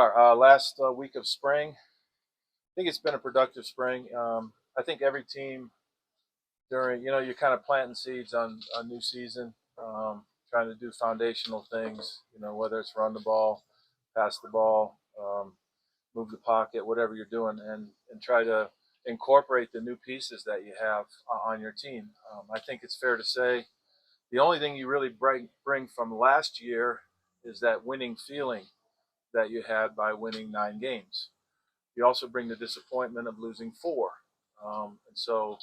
Our last week of spring, I think it's been a productive spring. I think every team during, you're kind of planting seeds on new season, trying to do foundational things, whether it's run the ball, pass the ball, move the pocket, whatever you're doing, and try to incorporate the new pieces that you have on your team. I think it's fair to say the only thing you really bring from last year is that winning feeling that you had by winning 9 games. You also bring the disappointment of losing 4. And so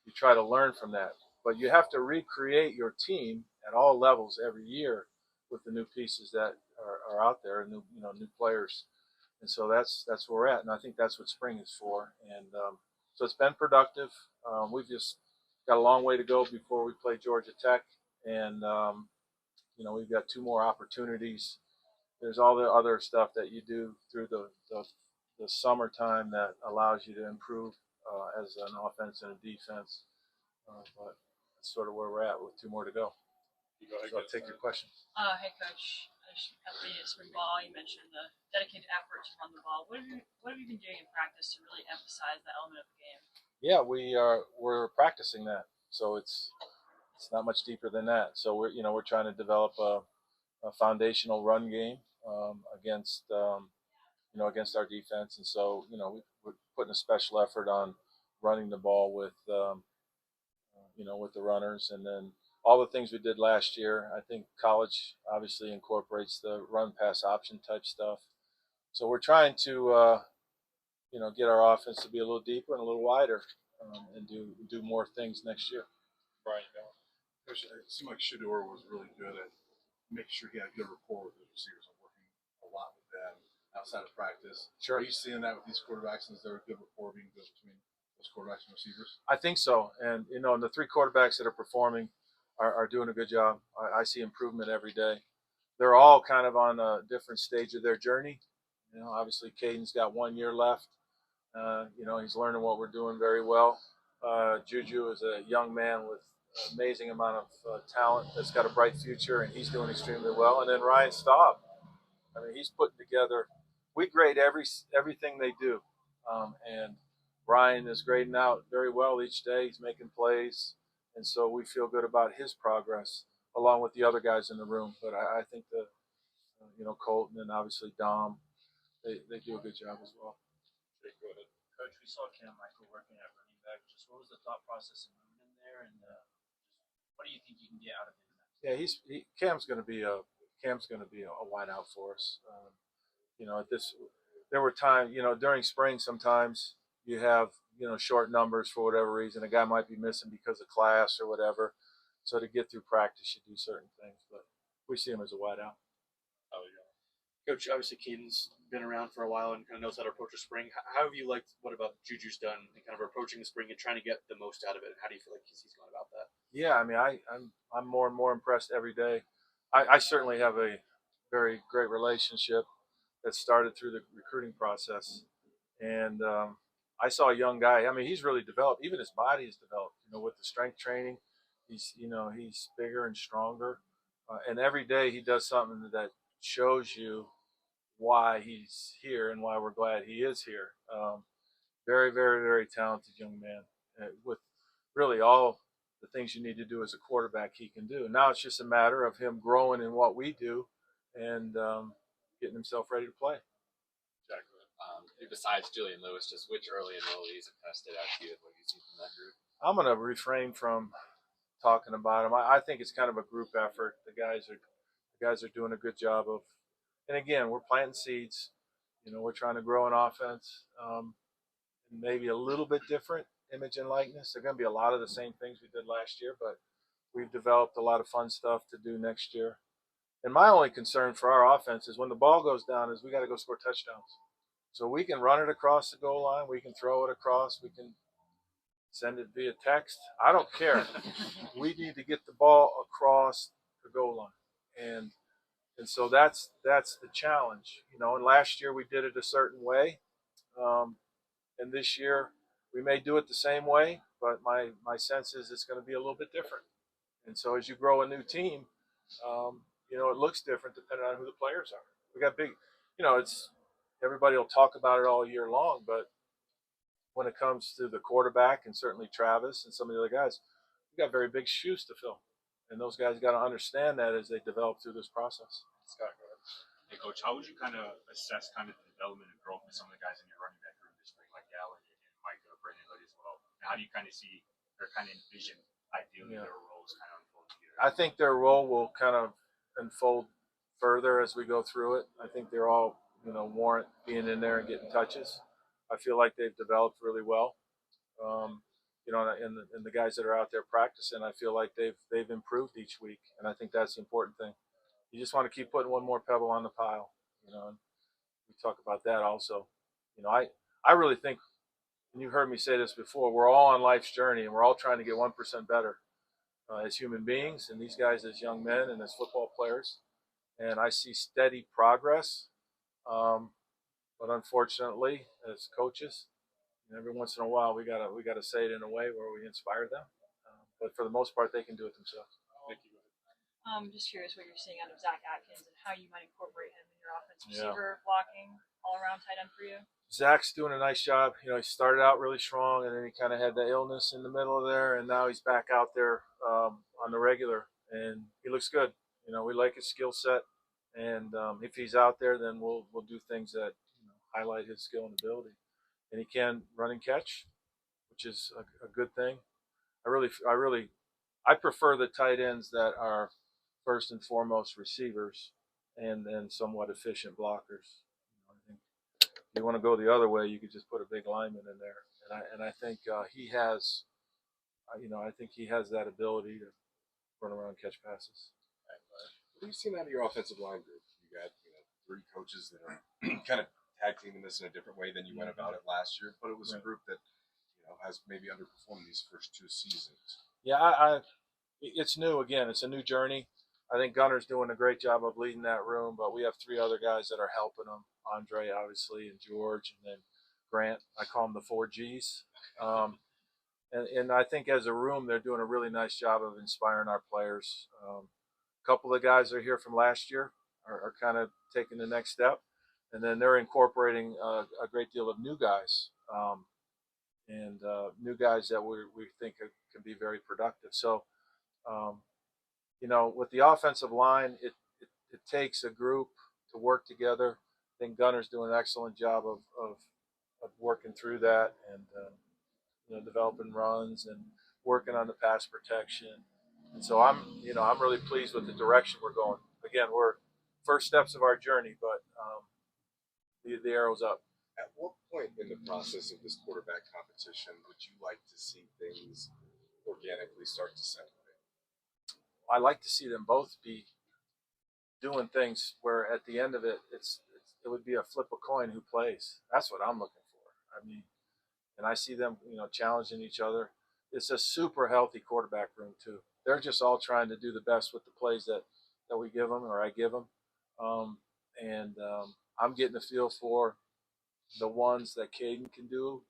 you try to learn from that. But you have to recreate your team at all levels every year with the new pieces that are out there, and new players. And so that's where we're at. And I think that's what spring is for. And so it's been productive. We've just got a long way to go before we play Georgia Tech. And, we've got 2 more opportunities. There's all the other stuff that you do through the summertime that allows you to improve as an offense and a defense. But that's sort of where we're at with 2 more to go. You go ahead, so I'll take your question. Hey, Coach. At the spring ball, you mentioned the dedicated effort to run the ball. What have you been doing in practice to really emphasize that element of the game? Yeah, we're practicing that. So it's not much deeper than that. So we're trying to develop a foundational run game against against our defense, and so we're putting a special effort on running the ball with with the runners, and then all the things we did last year. I think college obviously incorporates the run pass option type stuff, so we're trying to get our offense to be a little deeper and a little wider, and do more things next year. Brian, Coach, it seemed like Shurmur was really good at making sure he had good rapport with his receivers and working a lot with them outside of practice. Sure. Are you seeing that with these quarterbacks? Is there a good rapport being built between those quarterbacks and receivers? I think so. And, and the 3 quarterbacks that are performing are doing a good job. I see improvement every day. They're all kind of on a different stage of their journey. Obviously Kaidon's got 1 year left. He's learning what we're doing very well. Juju is a young man with an amazing amount of talent that's got a bright future, and he's doing extremely well. And then Ryan Staub, he's putting together. We grade everything they do, and Ryan is grading out very well each day. He's making plays, and so we feel good about his progress, along with the other guys in the room. But I think that Colton and obviously Dom, they do a good job as well. Jake, go ahead. Coach, we saw Cam Michael working at running back. Just what was the thought process of moving him there, and what do you think you can get out of him? Yeah, Cam's going to be a wideout for us. There were times, during spring sometimes you have, short numbers for whatever reason. A guy might be missing because of class or whatever. So to get through practice, you do certain things. But we see him as a wideout. How you going? Coach, obviously Kaidon's been around for a while and kind of knows how to approach a spring. How have you liked what about Juju's done and kind of approaching the spring and trying to get the most out of it? How do you feel like he's going about that? Yeah, I'm more and more impressed every day. I certainly have a very great relationship that started through the recruiting process, and I saw a young guy. He's really developed. Even his body has developed. With the strength training, he's bigger and stronger, and every day he does something that shows you why he's here and why we're glad he is here. Very, very, very talented young man with really all the things you need to do as a quarterback he can do. Now it's just a matter of him growing in what we do and getting himself ready to play. Jack, Besides Julian Lewis, just which early enrollees have kind of stood out to you and what you've seen from that group? I'm going to refrain from talking about him. I think it's kind of a group effort. The guys are doing a good job of, and again, we're planting seeds. We're trying to grow an offense, maybe a little bit different image and likeness. They're going to be a lot of the same things we did last year, but we've developed a lot of fun stuff to do next year. And my only concern for our offense is when the ball goes down is we got to go score touchdowns. So we can run it across the goal line. We can throw it across. We can send it via text. I don't care. We need to get the ball across the goal line. And so that's the challenge. And last year we did it a certain way. And this year we may do it the same way, but my sense is it's going to be a little bit different. And so as you grow a new team, it looks different depending on who the players are. We got big, everybody will talk about it all year long, but when it comes to the quarterback and certainly Travis and some of the other guys, we got very big shoes to fill. And those guys got to understand that as they develop through this process. Scott, go ahead. Hey, Coach, how would you kind of assess kind of the development and growth of some of the guys in your running back room this spring, like Allen and Micah, Brandon Hood as well? And how do you kind of see or kind of envision ideally their roles kind of unfolding here? I think their role will kind of unfold further as we go through it. I think they're all, warrant being in there and getting touches. I feel like they've developed really well. And the guys that are out there practicing, I feel like they've improved each week, and I think that's the important thing. You just want to keep putting one more pebble on the pile, and we talk about that also. I really think, and you've heard me say this before, we're all on life's journey, and we're all trying to get 1% better as human beings, and these guys as young men and as football players. And I see steady progress, but unfortunately, as coaches, every once in a while we gotta say it in a way where we inspire them. But for the most part, they can do it themselves. Nikki, go ahead. Just curious what you're seeing out of Zach Atkins and how you might incorporate him in your offense, Yeah. receiver, blocking, all around tight end for you. Zach's doing a nice job. He started out really strong, and then he kind of had the illness in the middle of there, and now he's back out there on the regular, and he looks good. We like his skill set, and if he's out there, then we'll do things that highlight his skill and ability. And he can run and catch, which is a good thing. I prefer the tight ends that are first and foremost receivers, and then somewhat efficient blockers. I think if you want to go the other way, you could just put a big lineman in there, and I think he has, I think he has that ability to run around and catch passes. What have you seen out of your offensive line group? You got 3 coaches that are kind of tag teaming this in a different way than you went about it last year, but it was a group that has maybe underperformed these first 2 seasons. Yeah, it's new again. It's a new journey. I think Gunner's doing a great job of leading that room, but we have 3 other guys that are helping him. Andre, obviously, and George, and then Grant. I call them the 4 Gs. And I think as a room, they're doing a really nice job of inspiring our players. A couple of guys that are here from last year are kind of taking the next step. And then they're incorporating a great deal of new guys, and new guys that we think can be very productive. So, with the offensive line, it takes a group to work together. I think Gunner's doing an excellent job of working through that and developing runs and working on the pass protection. And so I'm really pleased with the direction we're going. Again, we're first steps of our journey, but the arrow's up. At what point in the process of this quarterback competition would you like to see things organically start to separate? I like to see them both be doing things where at the end of it, it would be a flip a coin who plays. That's what I'm looking for. I mean, and I see them, challenging each other. It's a super healthy quarterback room too. They're just all trying to do the best with the plays that we give them or I give them. I'm getting a feel for the ones that Kaidon can do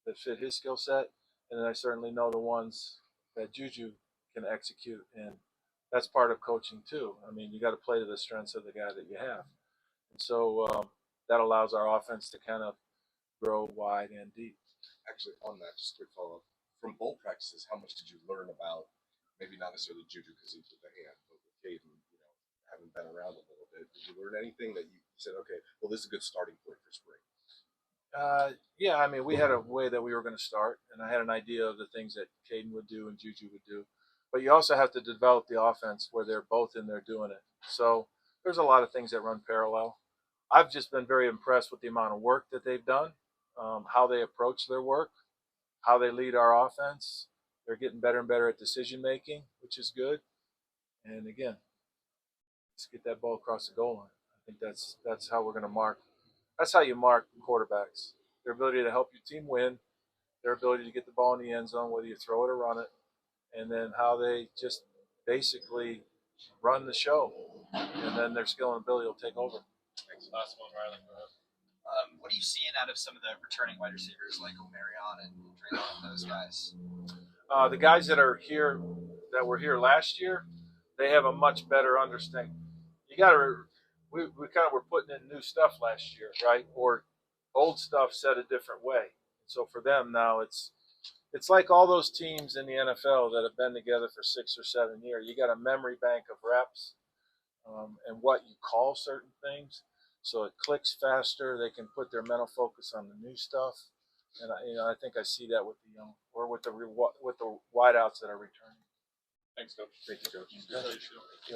that fit his skill set, and then I certainly know the ones that Juju can execute, and that's part of coaching too. I mean, you got to play to the strengths of the guy that you have, and so that allows our offense to kind of grow wide and deep. Actually, on that, just a quick follow-up. From bowl practices, how much did you learn about, maybe not necessarily Juju because he's with the hand, but with Kaidon, having been around a little bit, did you learn anything that you said, okay, well, this is a good starting point for spring? Yeah, I mean, we had a way that we were going to start, and I had an idea of the things that Kaidon would do and Juju would do. But you also have to develop the offense where they're both in there doing it. So there's a lot of things that run parallel. I've just been very impressed with the amount of work that they've done, how they approach their work, how they lead our offense. They're getting better and better at decision making, which is good. And again, let's get that ball across the goal line. I think that's how we're going to mark. That's how you mark quarterbacks. Their ability to help your team win, their ability to get the ball in the end zone, whether you throw it or run it, and then how they just basically run the show. And then their skill and ability will take over. Thanks. Last one, Riley. Go ahead. What are you seeing out of some of the returning wide receivers like Omarion and Kaidon and those guys? The guys that are here, that were here last year, they have a much better understanding. You got to we kind of were putting in new stuff last year, right? Or old stuff said a different way. So for them now, it's like all those teams in the NFL that have been together for 6 or 7 years. You got a memory bank of reps and what you call certain things, so it clicks faster. They can put their mental focus on the new stuff, and I think I see that with the young or with the wideouts that are returning. Thanks, Coach. Thank you, Coach.